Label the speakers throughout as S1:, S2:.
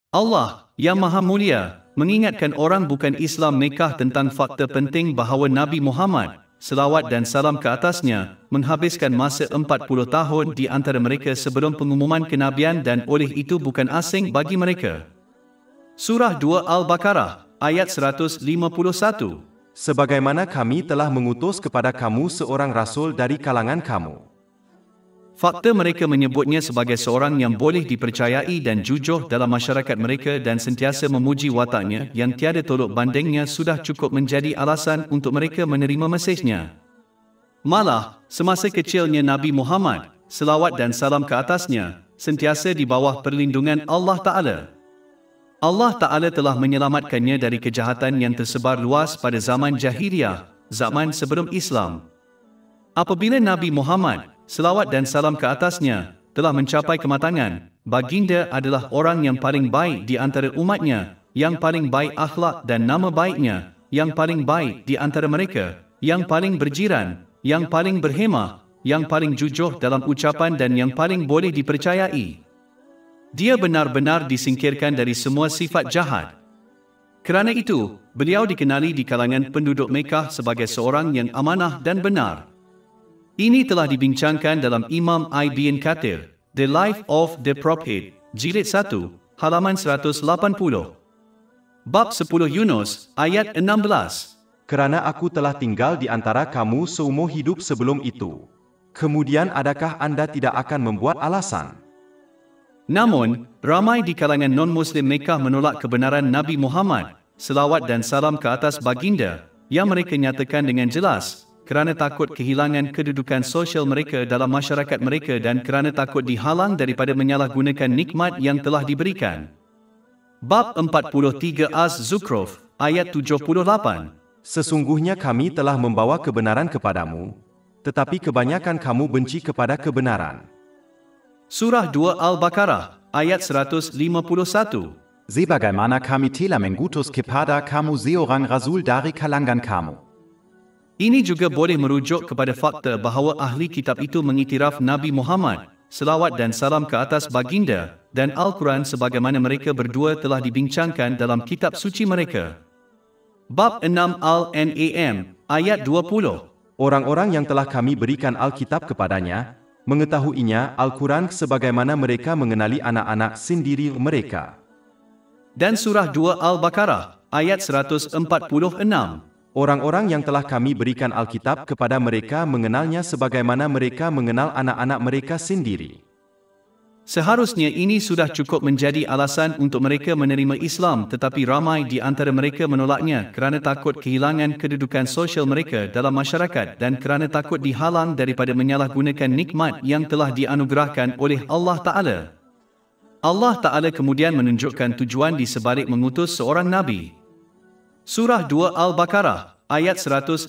S1: Allah, yang Maha Mulia, mengingatkan orang bukan Islam Mekah tentang fakta penting bahawa Nabi Muhammad, selawat dan salam ke atasnya, menghabiskan masa 40 tahun di antara mereka sebelum pengumuman kenabian dan oleh itu bukan asing bagi mereka. Surah 2 Al-Baqarah, ayat 151.
S2: Sebagaimana kami telah mengutus kepada kamu seorang rasul dari kalangan kamu.
S1: Fakta mereka menyebutnya sebagai seorang yang boleh dipercayai dan jujur dalam masyarakat mereka dan sentiasa memuji wataknya yang tiada tolok bandingnya sudah cukup menjadi alasan untuk mereka menerima mesejnya. Malah, semasa kecilnya Nabi Muhammad, selawat dan salam ke atasnya, sentiasa di bawah perlindungan Allah Ta'ala. Allah Ta'ala telah menyelamatkannya dari kejahatan yang tersebar luas pada zaman jahiliyah, zaman sebelum Islam. Apabila Nabi Muhammad, selawat dan salam ke atasnya, telah mencapai kematangan, baginda adalah orang yang paling baik di antara umatnya, yang paling baik akhlak dan nama baiknya, yang paling baik di antara mereka, yang paling berjiran, yang paling berhemah, yang paling jujur dalam ucapan dan yang paling boleh dipercayai. Dia benar-benar disingkirkan dari semua sifat jahat. Kerana itu, beliau dikenali di kalangan penduduk Mekah sebagai seorang yang amanah dan benar. Ini telah dibincangkan dalam Imam Ibn Kathir, The Life of the Prophet, Jilid 1, halaman 180. Bab 10 Yunus, ayat 16.
S2: Kerana aku telah tinggal di antara kamu seumur hidup sebelum itu. Kemudian adakah anda tidak akan membuat alasan?
S1: Namun, ramai di kalangan non-Muslim Mekah menolak kebenaran Nabi Muhammad, selawat dan salam ke atas baginda, yang mereka nyatakan dengan jelas, kerana takut kehilangan kedudukan sosial mereka dalam masyarakat mereka dan kerana takut dihalang daripada menyalahgunakan nikmat yang telah diberikan. Bab 43 Az-Zukhruf, ayat 78.
S2: Sesungguhnya kami telah membawa kebenaran kepadamu, tetapi kebanyakan kamu benci kepada kebenaran.
S1: Surah 2 Al-Baqarah, ayat 151.
S3: Sebagaimana kami telah mengutus kepada kamu seorang rasul dari kalangan kamu.
S1: Ini juga boleh merujuk kepada fakta bahawa ahli kitab itu mengiktiraf Nabi Muhammad, selawat dan salam ke atas baginda, dan Al-Quran sebagaimana mereka berdua telah dibincangkan dalam kitab suci mereka. Bab 6 Al-An'am, ayat 20.
S2: Orang-orang yang telah kami berikan Alkitab kepadanya, mengetahuinya Al-Quran sebagaimana mereka mengenali anak-anak sendiri mereka.
S1: Dan surah 2 Al-Baqarah, ayat 146.
S2: Orang-orang yang telah kami berikan Alkitab kepada mereka mengenalnya sebagaimana mereka mengenal anak-anak mereka sendiri.
S1: Seharusnya ini sudah cukup menjadi alasan untuk mereka menerima Islam, tetapi ramai di antara mereka menolaknya kerana takut kehilangan kedudukan sosial mereka dalam masyarakat dan kerana takut dihalang daripada menyalahgunakan nikmat yang telah dianugerahkan oleh Allah Ta'ala. Allah Ta'ala kemudian menunjukkan tujuan di sebalik mengutus seorang Nabi. Surah 2 Al-Baqarah, ayat 151.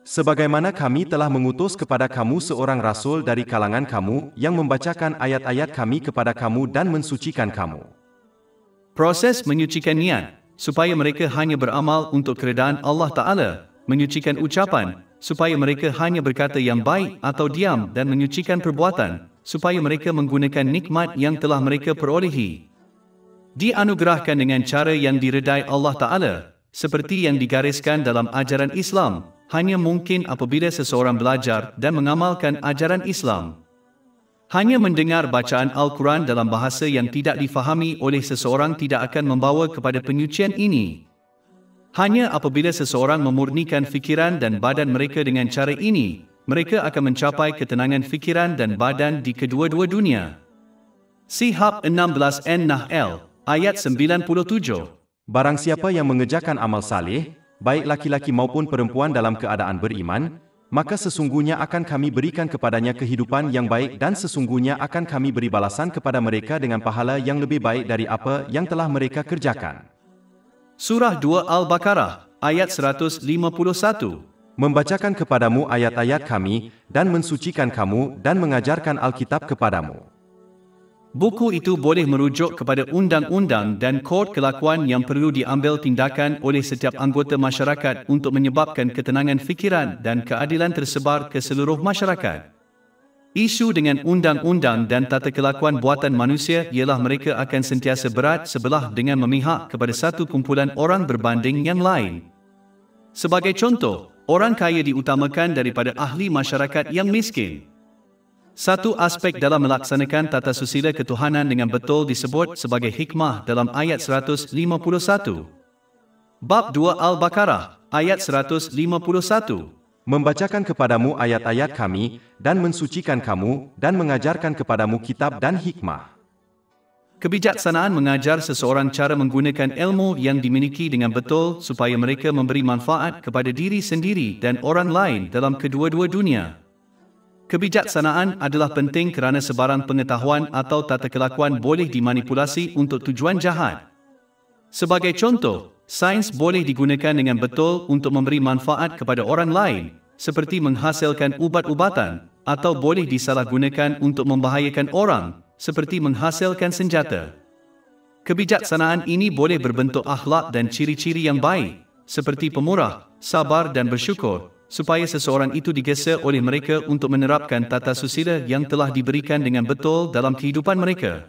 S2: Sebagaimana kami telah mengutus kepada kamu seorang rasul dari kalangan kamu yang membacakan ayat-ayat kami kepada kamu dan mensucikan kamu.
S1: Proses menyucikan niat, supaya mereka hanya beramal untuk keredaan Allah Ta'ala, menyucikan ucapan, supaya mereka hanya berkata yang baik atau diam dan menyucikan perbuatan, supaya mereka menggunakan nikmat yang telah mereka perolehi. Dianugerahkan dengan cara yang diredai Allah Ta'ala, seperti yang digariskan dalam ajaran Islam, hanya mungkin apabila seseorang belajar dan mengamalkan ajaran Islam. Hanya mendengar bacaan Al-Quran dalam bahasa yang tidak difahami oleh seseorang tidak akan membawa kepada penyucian ini. Hanya apabila seseorang memurnikan fikiran dan badan mereka dengan cara ini, mereka akan mencapai ketenangan fikiran dan badan di kedua-dua dunia. Sihab 16 An-Nahl, ayat 97.
S2: Barang siapa yang mengerjakan amal saleh, baik laki-laki maupun perempuan dalam keadaan beriman, maka sesungguhnya akan kami berikan kepadanya kehidupan yang baik dan sesungguhnya akan kami beri balasan kepada mereka dengan pahala yang lebih baik dari apa yang telah mereka kerjakan.
S1: Surah 2 Al-Baqarah, ayat 151.
S2: Membacakan kepadamu ayat-ayat kami dan mensucikan kamu dan mengajarkan Alkitab kepadamu.
S1: Buku itu boleh merujuk kepada undang-undang dan kod kelakuan yang perlu diambil tindakan oleh setiap anggota masyarakat untuk menyebabkan ketenangan fikiran dan keadilan tersebar ke seluruh masyarakat. Isu dengan undang-undang dan tata kelakuan buatan manusia ialah mereka akan sentiasa berat sebelah dengan memihak kepada satu kumpulan orang berbanding yang lain. Sebagai contoh, orang kaya diutamakan daripada ahli masyarakat yang miskin. Satu aspek dalam melaksanakan tata susila ketuhanan dengan betul disebut sebagai hikmah dalam ayat 151. Bab 2 Al-Baqarah, ayat 151.
S2: Membacakan kepadamu ayat-ayat kami, dan mensucikan kamu, dan mengajarkan kepadamu kitab dan hikmah.
S1: Kebijaksanaan mengajar seseorang cara menggunakan ilmu yang dimiliki dengan betul supaya mereka memberi manfaat kepada diri sendiri dan orang lain dalam kedua-dua dunia. Kebijaksanaan adalah penting kerana sebarang pengetahuan atau tata kelakuan boleh dimanipulasi untuk tujuan jahat. Sebagai contoh, sains boleh digunakan dengan betul untuk memberi manfaat kepada orang lain, seperti menghasilkan ubat-ubatan, atau boleh disalahgunakan untuk membahayakan orang, seperti menghasilkan senjata. Kebijaksanaan ini boleh berbentuk akhlak dan ciri-ciri yang baik, seperti pemurah, sabar dan bersyukur, supaya seseorang itu digesa oleh mereka untuk menerapkan tata susila yang telah diberikan dengan betul dalam kehidupan mereka.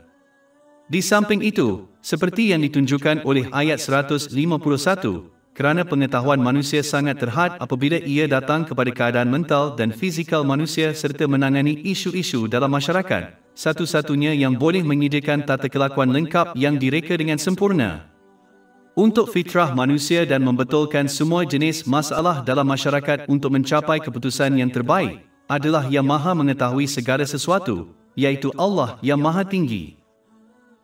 S1: Di samping itu, seperti yang ditunjukkan oleh ayat 151, kerana pengetahuan manusia sangat terhad apabila ia datang kepada keadaan mental dan fizikal manusia serta menangani isu-isu dalam masyarakat, satu-satunya yang boleh menyediakan tata kelakuan lengkap yang direka dengan sempurna. Untuk fitrah manusia dan membetulkan semua jenis masalah dalam masyarakat untuk mencapai keputusan yang terbaik, adalah yang maha mengetahui segala sesuatu, iaitu Allah yang maha tinggi.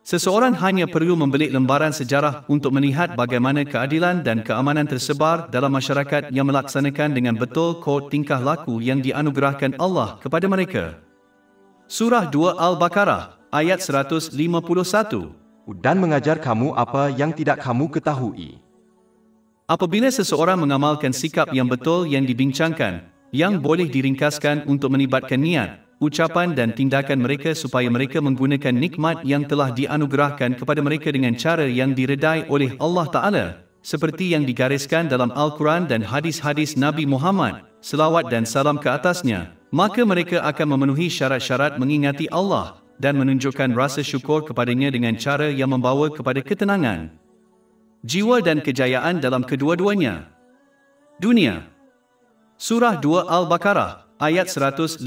S1: Seseorang hanya perlu membelik lembaran sejarah untuk melihat bagaimana keadilan dan keamanan tersebar dalam masyarakat yang melaksanakan dengan betul kod tingkah laku yang dianugerahkan Allah kepada mereka. Surah 2 Al-Baqarah, ayat 151.
S2: Dan mengajar kamu apa yang tidak kamu ketahui.
S1: Apabila seseorang mengamalkan sikap yang betul yang dibincangkan, yang boleh diringkaskan untuk melibatkan niat, ucapan dan tindakan mereka supaya mereka menggunakan nikmat yang telah dianugerahkan kepada mereka dengan cara yang diredai oleh Allah Ta'ala, seperti yang digariskan dalam Al-Quran dan hadis-hadis Nabi Muhammad, selawat dan salam ke atasnya, maka mereka akan memenuhi syarat-syarat mengingati Allah dan menunjukkan rasa syukur kepadanya dengan cara yang membawa kepada ketenangan, jiwa dan kejayaan dalam kedua-duanya. Dunia. Surah 2 Al-Baqarah, ayat 152.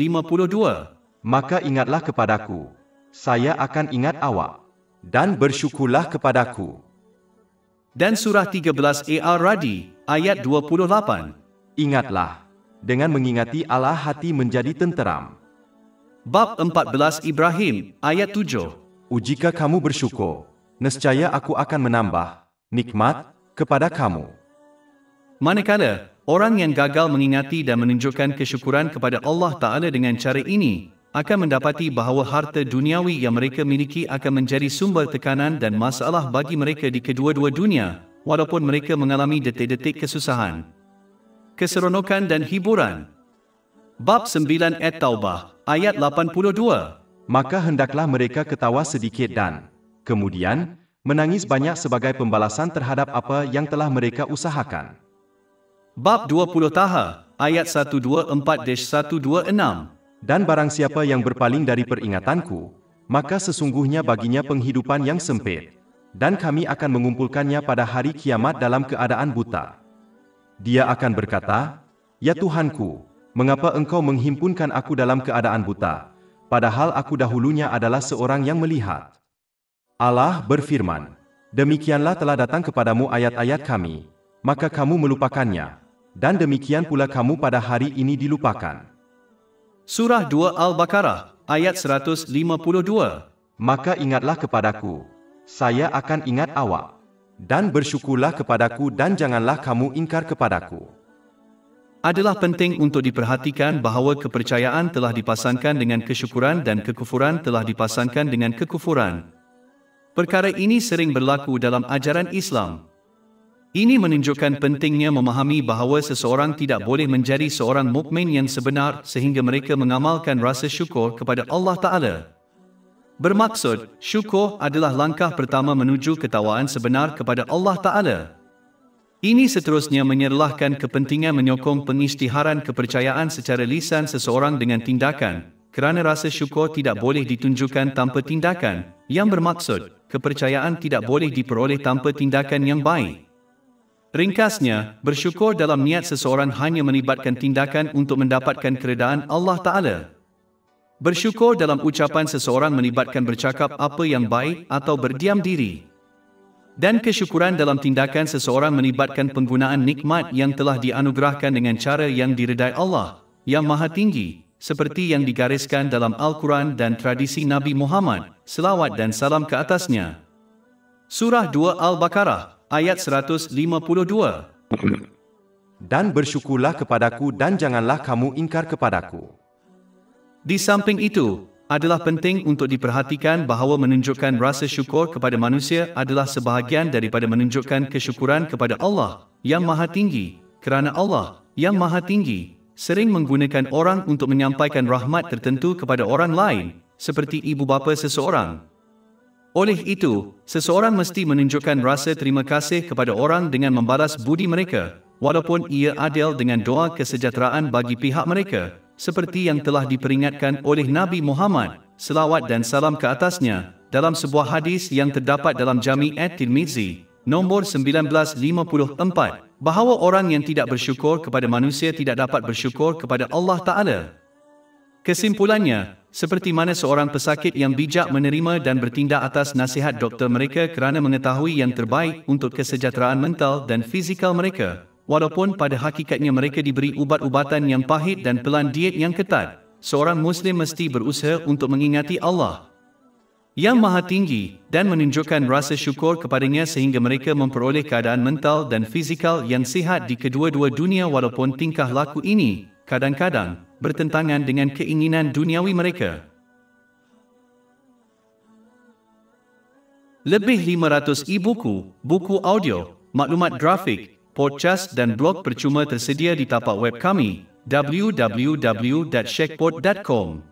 S2: Maka ingatlah kepadaku, saya akan ingat awak, dan bersyukurlah kepadaku.
S1: Dan surah 13 Ar-Ra'd, ayat 28.
S2: Ingatlah, dengan mengingati Allah hati menjadi tenteram.
S1: Bab 14 Ibrahim, ayat 7.
S2: Jika kamu bersyukur, nescaya aku akan menambah nikmat kepada kamu.
S1: Manakala orang yang gagal mengingati dan menunjukkan kesyukuran kepada Allah Ta'ala dengan cara ini, akan mendapati bahawa harta duniawi yang mereka miliki akan menjadi sumber tekanan dan masalah bagi mereka di kedua-dua dunia, walaupun mereka mengalami detik-detik kesusahan, keseronokan dan hiburan. Bab 9 At-Taubah, ayat 82.
S2: Maka hendaklah mereka ketawa sedikit dan kemudian menangis banyak sebagai pembalasan terhadap apa yang telah mereka usahakan.
S1: Bab 20 Taha, ayat 124-126.
S2: Dan barang siapa yang berpaling dari peringatanku, maka sesungguhnya baginya penghidupan yang sempit, dan kami akan mengumpulkannya pada hari kiamat dalam keadaan buta. Dia akan berkata, Ya Tuhanku, mengapa engkau menghimpunkan aku dalam keadaan buta, padahal aku dahulunya adalah seorang yang melihat. Allah berfirman, demikianlah telah datang kepadamu ayat-ayat kami, maka kamu melupakannya, dan demikian pula kamu pada hari ini dilupakan.
S1: Surah 2 Al-Baqarah, ayat 152.
S2: Maka ingatlah kepadaku, saya akan ingat awak, dan bersyukurlah kepadaku dan janganlah kamu ingkar kepadaku.
S1: Adalah penting untuk diperhatikan bahawa kepercayaan telah dipasangkan dengan kesyukuran dan kekufuran telah dipasangkan dengan kekufuran. Perkara ini sering berlaku dalam ajaran Islam. Ini menunjukkan pentingnya memahami bahawa seseorang tidak boleh menjadi seorang mukmin yang sebenar sehingga mereka mengamalkan rasa syukur kepada Allah Ta'ala. Bermaksud, syukur adalah langkah pertama menuju ketawaan sebenar kepada Allah Ta'ala. Ini seterusnya menyerlahkan kepentingan menyokong pengisytiharan kepercayaan secara lisan seseorang dengan tindakan, kerana rasa syukur tidak boleh ditunjukkan tanpa tindakan, yang bermaksud, kepercayaan tidak boleh diperoleh tanpa tindakan yang baik. Ringkasnya, bersyukur dalam niat seseorang hanya melibatkan tindakan untuk mendapatkan keredaan Allah Ta'ala. Bersyukur dalam ucapan seseorang melibatkan bercakap apa yang baik atau berdiam diri. Dan kesyukuran dalam tindakan seseorang melibatkan penggunaan nikmat yang telah dianugerahkan dengan cara yang diredai Allah, yang Maha Tinggi, seperti yang digariskan dalam Al-Quran dan tradisi Nabi Muhammad, selawat dan salam ke atasnya. Surah 2 Al-Baqarah, ayat 152.
S2: Dan bersyukurlah kepadaku dan janganlah kamu ingkar kepadaku.
S1: Di samping itu, adalah penting untuk diperhatikan bahawa menunjukkan rasa syukur kepada manusia adalah sebahagian daripada menunjukkan kesyukuran kepada Allah, yang Maha Tinggi, kerana Allah, yang Maha Tinggi, sering menggunakan orang untuk menyampaikan rahmat tertentu kepada orang lain, seperti ibu bapa seseorang. Oleh itu, seseorang mesti menunjukkan rasa terima kasih kepada orang dengan membalas budi mereka, walaupun ia adil dengan doa kesejahteraan bagi pihak mereka, seperti yang telah diperingatkan oleh Nabi Muhammad, selawat dan salam ke atasnya, dalam sebuah hadis yang terdapat dalam Jami' at-Tirmizi, nombor 1954, bahawa orang yang tidak bersyukur kepada manusia tidak dapat bersyukur kepada Allah Ta'ala. Kesimpulannya, seperti mana seorang pesakit yang bijak menerima dan bertindak atas nasihat doktor mereka kerana mengetahui yang terbaik untuk kesejahteraan mental dan fizikal mereka, walaupun pada hakikatnya mereka diberi ubat-ubatan yang pahit dan pelan diet yang ketat, seorang Muslim mesti berusaha untuk mengingati Allah, yang Maha Tinggi, dan menunjukkan rasa syukur kepadanya sehingga mereka memperoleh keadaan mental dan fizikal yang sihat di kedua-dua dunia walaupun tingkah laku ini, kadang-kadang, bertentangan dengan keinginan duniawi mereka. Lebih 500 e-buku, buku audio, maklumat grafik, podcast dan blog percuma tersedia di tapak web kami, www.shekpot.com.